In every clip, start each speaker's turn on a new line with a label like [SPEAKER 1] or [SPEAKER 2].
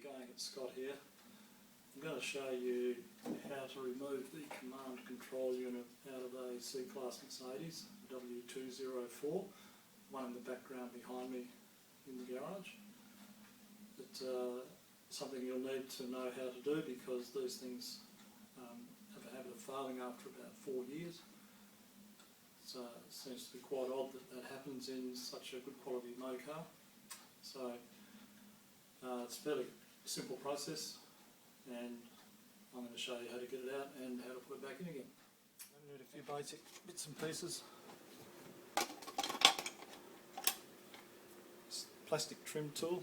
[SPEAKER 1] Going at Scott here. I'm going to show you how to remove the command control unit out of a C Class Mercedes, W204, one in the background behind me in the garage. It's something you'll need to know how to do because these things have a habit of failing after about 4 years. So it seems to be quite odd that that happens in such a good quality motor. So it's a fairly simple process, and I'm going to show you how to get it out and how to put it back in again. I need a few basic bits and pieces. Plastic trim tool.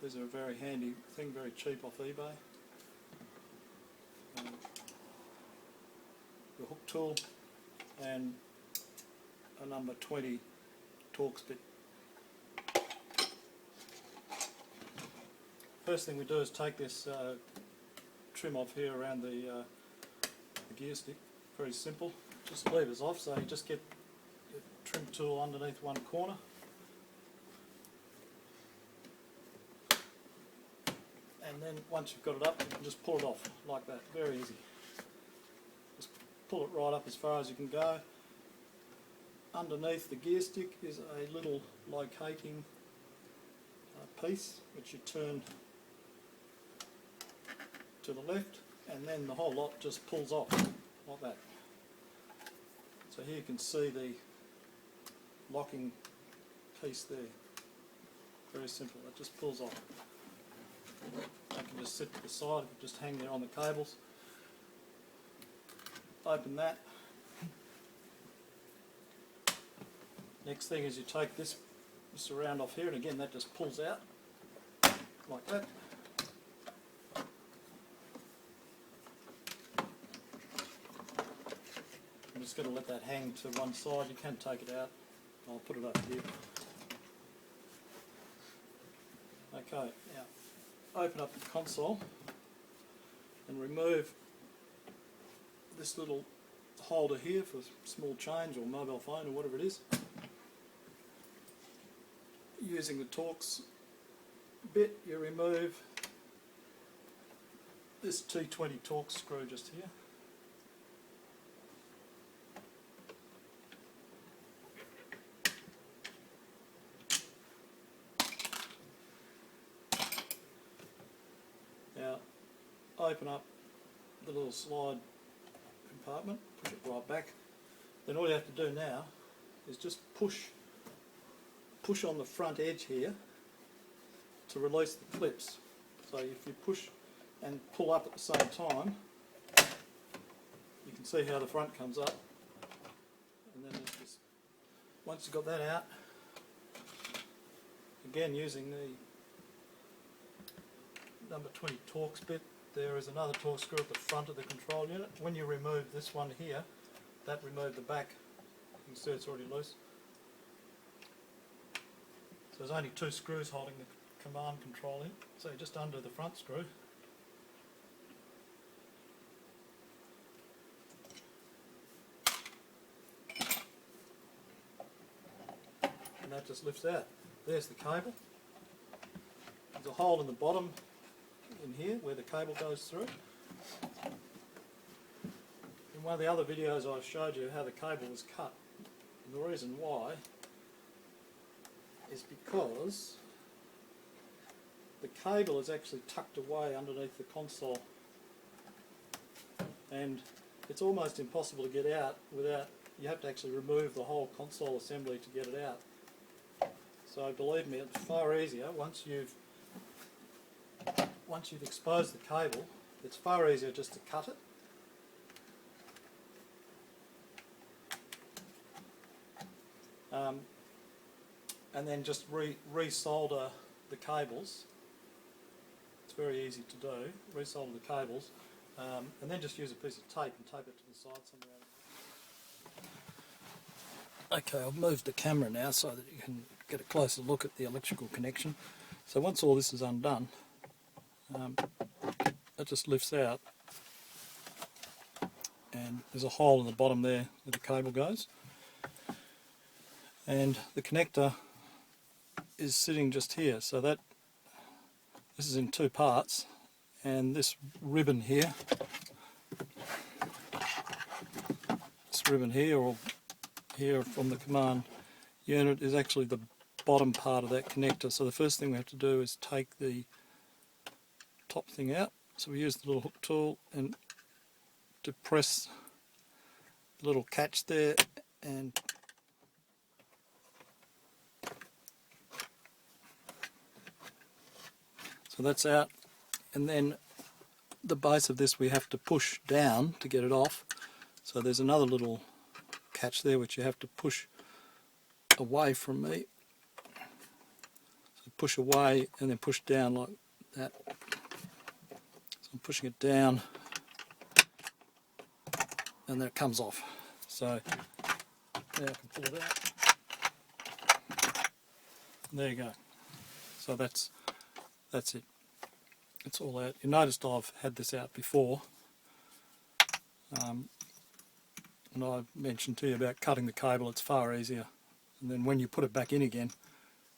[SPEAKER 1] These are a very handy thing, very cheap off eBay. The hook tool and a number 20 Torx bit. First thing we do is take this trim off here around the gear stick. Very simple. Just the levers off, so you just get your trim tool underneath one corner. And then once you've got it up, you can just pull it off like that. Very easy. Just pull it right up as far as you can go. Underneath the gear stick is a little locating piece which you turn to the left, and then the whole lot just pulls off like that. So here you can see the locking piece there. Very simple, it just pulls off. That can just sit to the side, it can just hang there on the cables. Open that. Next thing is you take this around off here, and again that just pulls out like that. I'm just going to let that hang to one side. You can take it out. I'll put it up here. Okay, now open up the console and remove this little holder here for small change or mobile phone or whatever it is. Using the Torx bit, you remove this T20 Torx screw just here. Now open up the little slide compartment, push it right back. Then all you have to do now is just push on the front edge here to release the clips. So if you push and pull up at the same time, you can see how the front comes up. And then just, once you've got that out, again using the number 20 Torx bit, there is another Torx screw at the front of the control unit. When you remove this one here, that removed the back. You can see it's already loose. So there's only 2 screws holding the command control in, so just under the front screw. And that just lifts out. There's the cable. There's a hole in the bottom in here where the cable goes through. In one of the other videos I showed you how the cable was cut. And the reason why is because the cable is actually tucked away underneath the console, and it's almost impossible to get out without, you have to actually remove the whole console assembly to get it out. So believe me, it's far easier once you've exposed the cable, it's far easier just to cut it. And then just re-solder the cables. It's very easy to do. Re-solder the cables, and then just use a piece of tape and tape it to the side somewhere. Okay, I've moved the camera now so that you can get a closer look at the electrical connection. So once all this is undone, it just lifts out, and there's a hole in the bottom there where the cable goes. And the connector is sitting just here, so that This is in two parts, and this ribbon here, or here from the command unit, is actually the bottom part of that connector. So the first thing we have to do is take the top thing out. So we use the little hook tool and depress the little catch there, and so that's out. And then the base of this we have to push down to get it off. So there's another little catch there which you have to push away from me. So push away and then push down like that. So I'm pushing it down and then it comes off. So now I can pull it out. There you go. So that's it. It's all out. You noticed I've had this out before, and I mentioned to you about cutting the cable. It's far easier, and then when you put it back in again,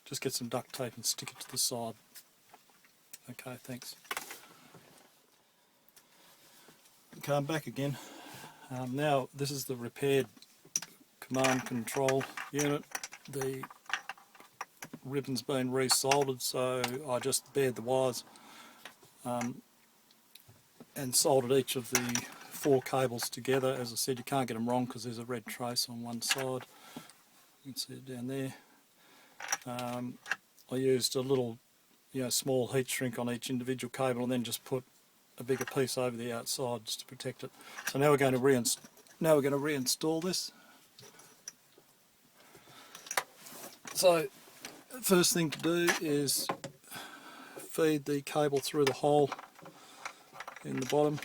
[SPEAKER 1] just get some duct tape and stick it to the side. Okay, thanks. Okay, I'm back again. Now this is the repaired command control unit. The ribbon's been resoldered, so I just bared the wires and soldered each of the 4 cables together. As I said, you can't get them wrong because there's a red trace on one side. You can see it down there. I used a little, small heat shrink on each individual cable, and then just put a bigger piece over the outside just to protect it. So now we're going to reinstall this. So first thing to do is feed the cable through the hole in the bottom.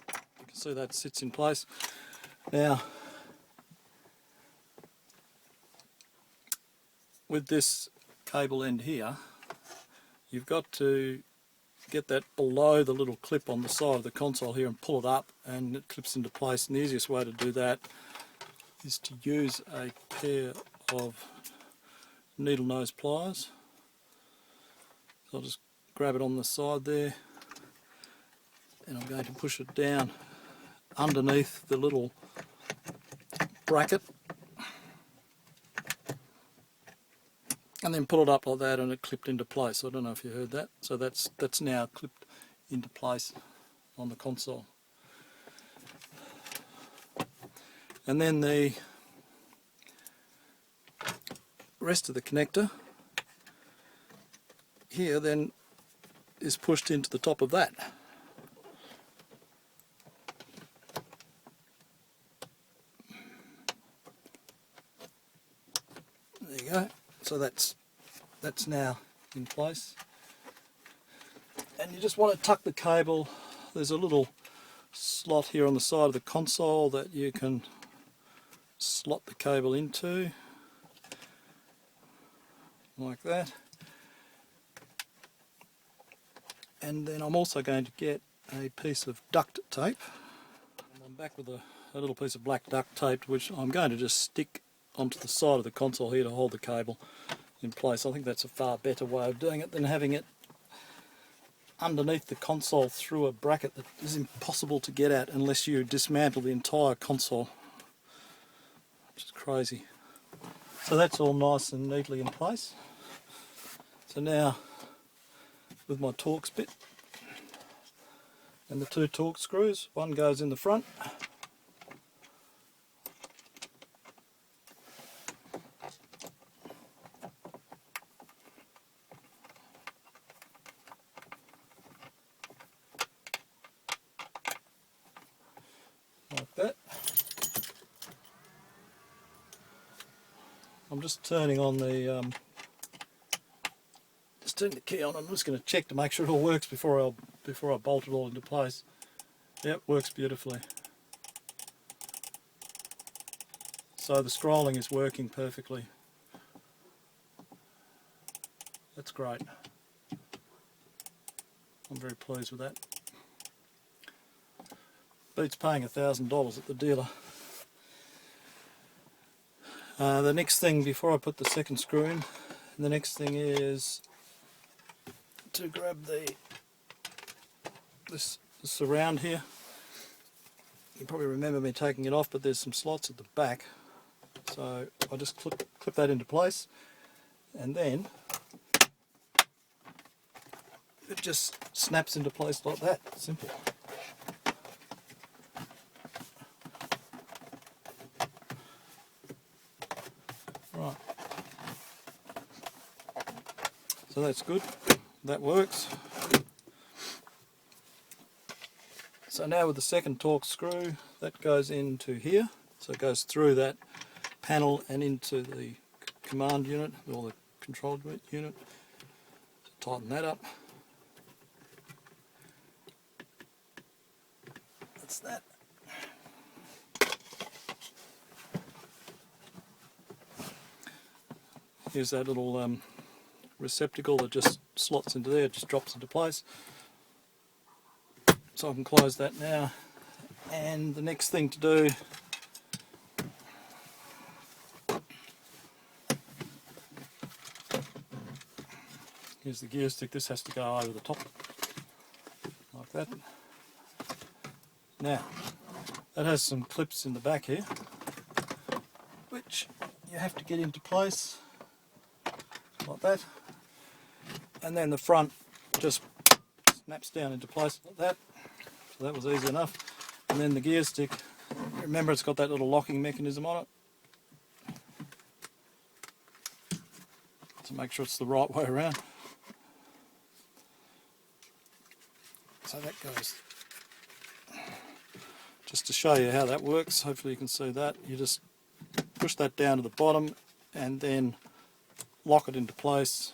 [SPEAKER 1] You can see that sits in place. Now, with this cable end here, you've got to get that below the little clip on the side of the console here and pull it up, and it clips into place. And the easiest way to do that is to use a pair of needle nose pliers. So I'll just grab it on the side there, and I'm going to push it down underneath the little bracket, and then pull it up like that, and it clipped into place. I don't know if you heard that. So that's now clipped into place on the console. And then the rest of the connector here then is pushed into the top of that. There you go. So that's now in place. And you just want to tuck the cable. There's a little slot here on the side of the console that you can slot the cable into, like that. And then I'm also going to get a piece of duct tape. I'm back with a little piece of black duct tape, which I'm going to just stick onto the side of the console here to hold the cable in place. I think that's a far better way of doing it than having it underneath the console through a bracket that is impossible to get at unless you dismantle the entire console, which is crazy. So that's all nice and neatly in place. So now, with my Torx bit and the 2 Torx screws, one goes in the front, like that. I'm just turning on the turn the key on. I'm just going to check to make sure it all works before I bolt it all into place. Yep, works beautifully. So the scrolling is working perfectly. That's great. I'm very pleased with that. Beats paying $1,000 at the dealer. The next thing, before I put the second screw in, the next thing is to grab this surround here. You probably remember me taking it off, but there's some slots at the back, so I just clip that into place, and then it just snaps into place like that. Simple. Right. So that's good. That works. So now with the second Torx screw, that goes into here. So it goes through that panel and into the command unit, or the control unit. So tighten that up. That's that. Here's that little receptacle that just slots into there, it just drops into place. So I can close that now, and the next thing to do is the gear stick. This has to go over the top like that. Now that has some clips in the back here which you have to get into place like that, and then the front just snaps down into place like that. So that was easy enough. And then the gear stick, remember it's got that little locking mechanism on it, to make sure it's the right way around. So that goes, just to show you how that works, hopefully you can see that, you just push that down to the bottom and then lock it into place.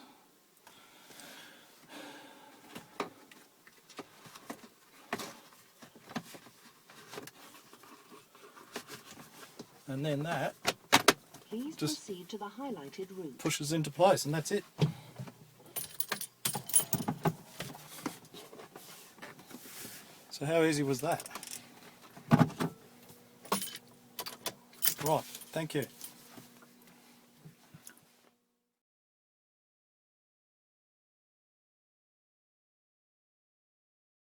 [SPEAKER 1] And then that just
[SPEAKER 2] proceed to the highlighted route.
[SPEAKER 1] Pushes into place, and that's it. So how easy was that? Right, thank you.